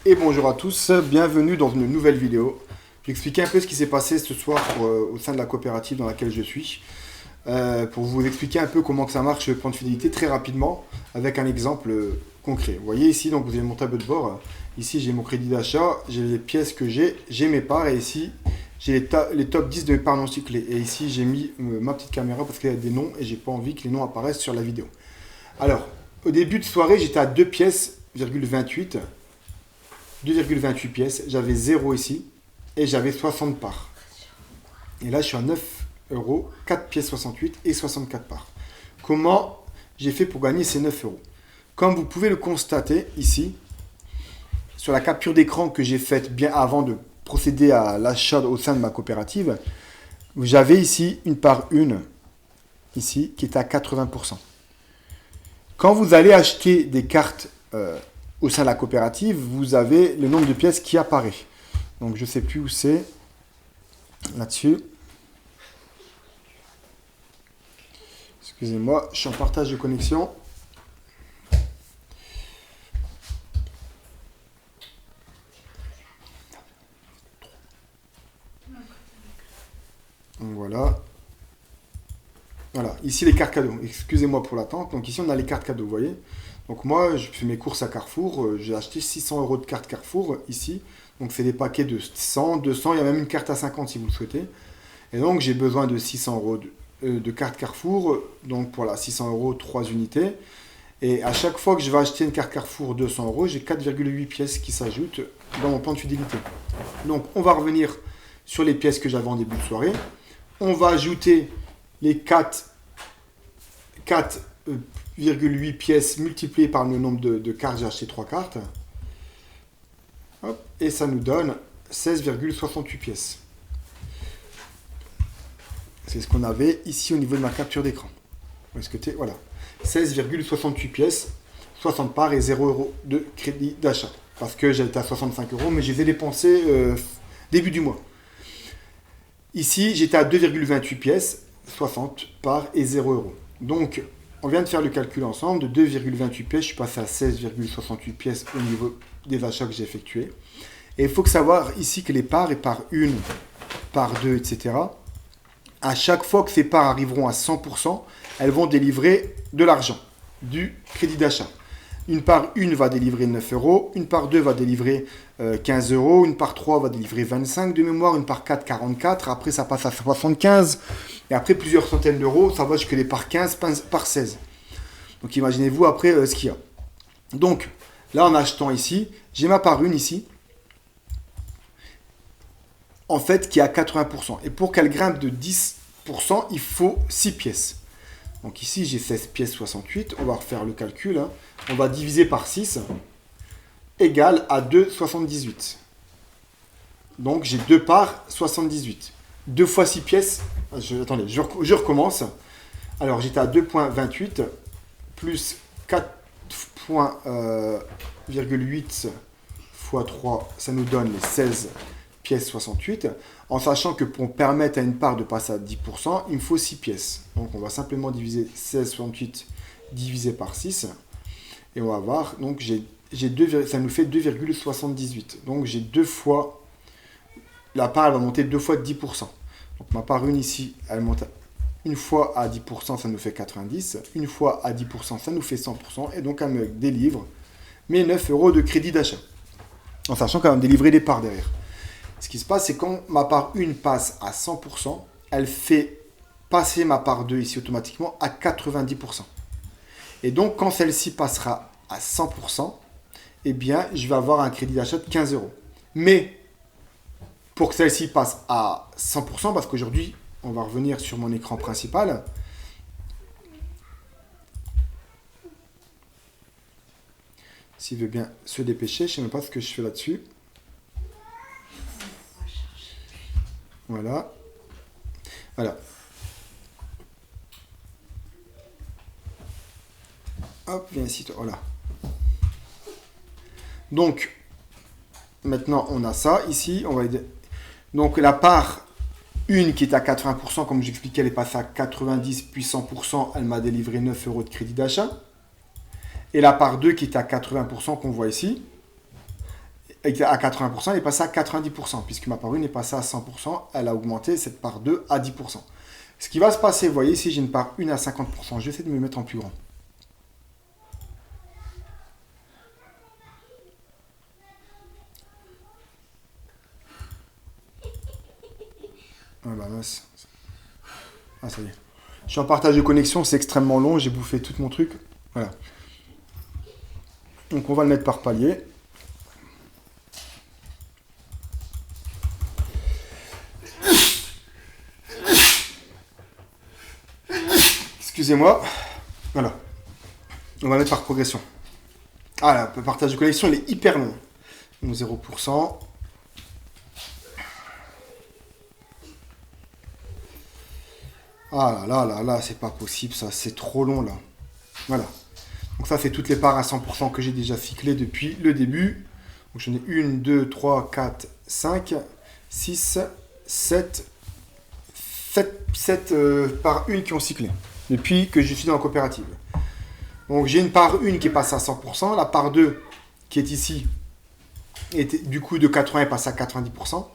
Et bonjour à tous, bienvenue dans une nouvelle vidéo. Je vais expliquer un peu ce qui s'est passé ce soir au sein de la coopérative dans laquelle je suis. Pour vous expliquer un peu comment que ça marche le plan de fidélité très rapidement avec un exemple concret. Vous voyez ici, donc vous avez mon tableau de bord. Ici j'ai mon crédit d'achat, j'ai les pièces que j'ai mes parts et ici j'ai les top 10 de mes parts non cyclées. Et ici j'ai mis ma petite caméra parce qu'il y a des noms et j'ai pas envie que les noms apparaissent sur la vidéo. Alors, au début de soirée, j'étais à 2 pièces, 28. 2,28 pièces, j'avais 0 ici, et j'avais 60 parts. Et là, je suis à 9 euros, 4 pièces 68 et 64 parts. Comment j'ai fait pour gagner ces 9 euros? Comme vous pouvez le constater ici, sur la capture d'écran que j'ai faite bien avant de procéder à l'achat au sein de ma coopérative, j'avais ici une part 1, ici, qui est à 80%. Quand vous allez acheter des cartes au sein de la coopérative, vous avez le nombre de pièces qui apparaît. Donc je ne sais plus où c'est, là-dessus. Excusez-moi, je suis en partage de connexion. Donc voilà. Voilà, ici les cartes cadeaux. Excusez-moi pour l'attente. Donc ici on a les cartes cadeaux, vous voyez. Donc moi, je fais mes courses à Carrefour. J'ai acheté 600 euros de cartes Carrefour ici. Donc c'est des paquets de 100, 200. Il y a même une carte à 50 si vous le souhaitez. Et donc j'ai besoin de 600 euros de cartes Carrefour. Donc pour la 600 euros, 3 unités. Et à chaque fois que je vais acheter une carte Carrefour 200 euros, j'ai 4,8 pièces qui s'ajoutent dans mon plan de fidélité. Donc on va revenir sur les pièces que j'avais en début de soirée. On va ajouter les 4,8 pièces multipliées par le nombre de cartes. J'ai acheté 3 cartes. Hop, et ça nous donne 16,68 pièces. C'est ce qu'on avait ici au niveau de ma capture d'écran. Voilà. 16,68 pièces, 60 parts et 0 euros de crédit d'achat. Parce que j'étais à 65 euros, mais je les ai dépensés début du mois. Ici, j'étais à 2,28 pièces, 60 parts et 0 euros. Donc, on vient de faire le calcul ensemble. De 2,28 pièces, je suis passé à 16,68 pièces au niveau des achats que j'ai effectués. Et il faut savoir ici que les parts, et par 1, par 2, etc., à chaque fois que ces parts arriveront à 100%, elles vont délivrer de l'argent, du crédit d'achat. Une part 1 va délivrer 9 euros, une part 2 va délivrer 15 euros, une part 3 va délivrer 25 de mémoire, une part 4, 44, après ça passe à 75, et après plusieurs centaines d'euros, ça va jusqu'à les par 15, par 16. Donc imaginez-vous après ce qu'il y a. Donc là en achetant ici, j'ai ma part 1 ici, en fait qui est à 80%. Et pour qu'elle grimpe de 10%, il faut 6 pièces. Donc ici j'ai 16 pièces 68, on va refaire le calcul, hein. On va diviser par 6, égale à 2,78. Donc j'ai 2 parts 78. 2 fois 6 pièces, attendez, je recommence. Alors j'étais à 2,28 plus 4,8 fois 3, ça nous donne les 16 pièces 68. En sachant que pour permettre à une part de passer à 10%, il me faut 6 pièces. Donc on va simplement diviser 16,68 divisé par 6. Et on va voir, donc ça nous fait 2,78. Donc j'ai 2 fois, la part elle va monter 2 fois de 10%. Donc ma part 1 ici, elle monte une fois à 10%, ça nous fait 90. Une fois à 10%, ça nous fait 100%. Et donc elle me délivre mes 9 euros de crédit d'achat. En sachant qu'elle va me délivrer des parts derrière. Ce qui se passe, c'est quand ma part 1 passe à 100%, elle fait passer ma part 2 ici automatiquement à 90%. Et donc, quand celle-ci passera à 100%, eh bien, je vais avoir un crédit d'achat de 15 euros. Mais, pour que celle-ci passe à 100%, parce qu'aujourd'hui, on va revenir sur mon écran principal. S'il veut bien se dépêcher, je ne sais même pas ce que je fais là-dessus. Voilà. Voilà. Hop, viens ici, toi. Voilà. Donc, maintenant, on a ça. Ici, on va... Donc, la part 1 qui est à 80%, comme j'expliquais, elle est passée à 90 puis 100%. Elle m'a délivré 9 euros de crédit d'achat. Et la part 2 qui est à 80% qu'on voit ici, à 80%, elle est passée à 90%, puisque ma part 1 est passée à 100%, elle a augmenté cette part 2 à 10%. Ce qui va se passer, vous voyez ici, j'ai une part 1 à 50%. Je vais essayer de me mettre en plus grand. Ah bah mince. Ah ça y est. Je suis en partage de connexion, c'est extrêmement long, j'ai bouffé tout mon truc. Voilà. Donc on va le mettre par palier. Excusez-moi. Voilà. On va mettre par progression. Ah là, le partage de connexion, il est hyper long. Donc 0%. Ah là là là là, c'est pas possible ça, c'est trop long là. Voilà. Donc ça, c'est toutes les parts à 100% que j'ai déjà cyclées depuis le début. Donc j'en ai 1, 2, 3, 4, 5, 6, 7 par 1 qui ont cyclé depuis que je suis dans la coopérative. Donc j'ai une part 1 qui est passée à 100%, la part 2 qui est ici, était, du coup de 80 est passée à 90%.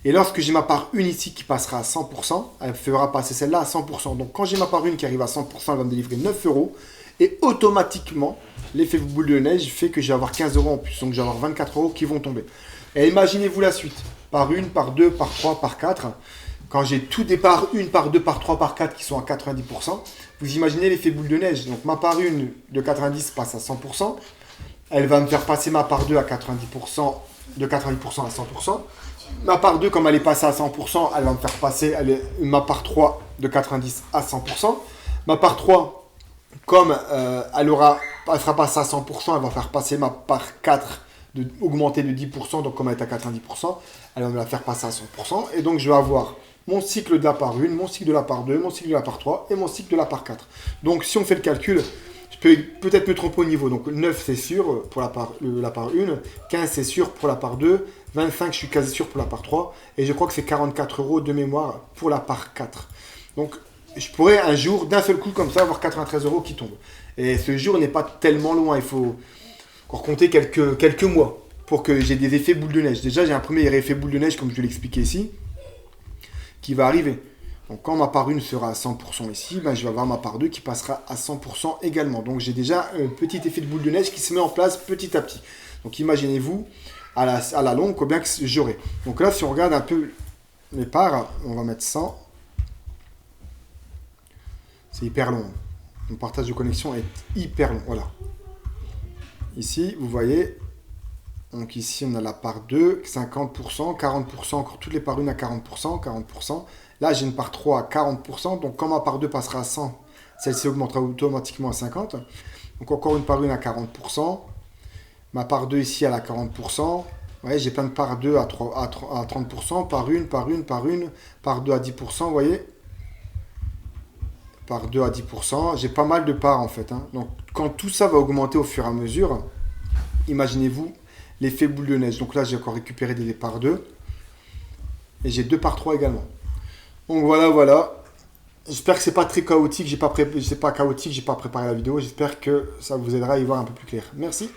Et lorsque j'ai ma part 1 ici qui passera à 100%, elle fera passer celle-là à 100%. Donc quand j'ai ma part 1 qui arrive à 100%, elle va me délivrer 9 euros. Et automatiquement, l'effet boule de neige fait que je vais avoir 15 euros en plus. Donc je vais avoir 24 euros qui vont tomber. Et imaginez-vous la suite. Par 1, par 2, par 3, par 4. Quand j'ai tout des parts 1, par 2, par 3, par 4 qui sont à 90%, vous imaginez l'effet boule de neige. Donc ma part 1 de 90 passe à 100%. Elle va me faire passer ma part 2 à 90%, de 90% à 100%. Ma part 2, comme elle est passée à 100%, elle va me faire passer ma part 3 de 90 à 100%. Ma part 3, comme elle sera passée à 100%, elle va faire passer ma part 4, augmenter de 10%. Donc comme elle est à 90%, elle va me la faire passer à 100%. Et donc je vais avoir mon cycle de la part 1, mon cycle de la part 2, mon cycle de la part 3 et mon cycle de la part 4. Donc si on fait le calcul, je peux peut-être me tromper au niveau. Donc 9 c'est sûr pour la part 1, 15 c'est sûr pour la part 2, 25 je suis quasi sûr pour la part 3 et je crois que c'est 44 euros de mémoire pour la part 4. Donc je pourrais un jour d'un seul coup comme ça avoir 93 euros qui tombent. Et ce jour n'est pas tellement loin, il faut encore compter quelques mois pour que j'ai des effets boule de neige. Déjà j'ai un premier effet boule de neige comme je vais l'expliquer ici qui va arriver. Donc quand ma part 1 sera à 100% ici, ben, je vais avoir ma part 2 qui passera à 100% également. Donc j'ai déjà un petit effet de boule de neige qui se met en place petit à petit. Donc imaginez-vous à la longue combien que j'aurai. Donc là si on regarde un peu les parts, on va mettre 100. C'est hyper long. Mon partage de connexion est hyper long. Voilà. Ici vous voyez, donc ici on a la part 2, 50%, 40%, encore toutes les parts 1 à 40%, 40%. Là, j'ai une part 3 à 40%. Donc, quand ma part 2 passera à 100, celle-ci augmentera automatiquement à 50. Donc, encore une part 1 à 40%. Ma part 2 ici, elle a 40%. Vous voyez, j'ai plein de parts 2 à 30%. Par 1, par 1, par 1. Par 2 à 10%, vous voyez. Par 2 à 10%. J'ai pas mal de parts, en fait. Hein. Donc, quand tout ça va augmenter au fur et à mesure, imaginez-vous l'effet boule de neige. Donc là, j'ai encore récupéré des parts 2. Et j'ai 2 parts 3 également. Donc voilà. J'espère que c'est pas très chaotique. J'ai pas préparé la vidéo. J'espère que ça vous aidera à y voir un peu plus clair. Merci.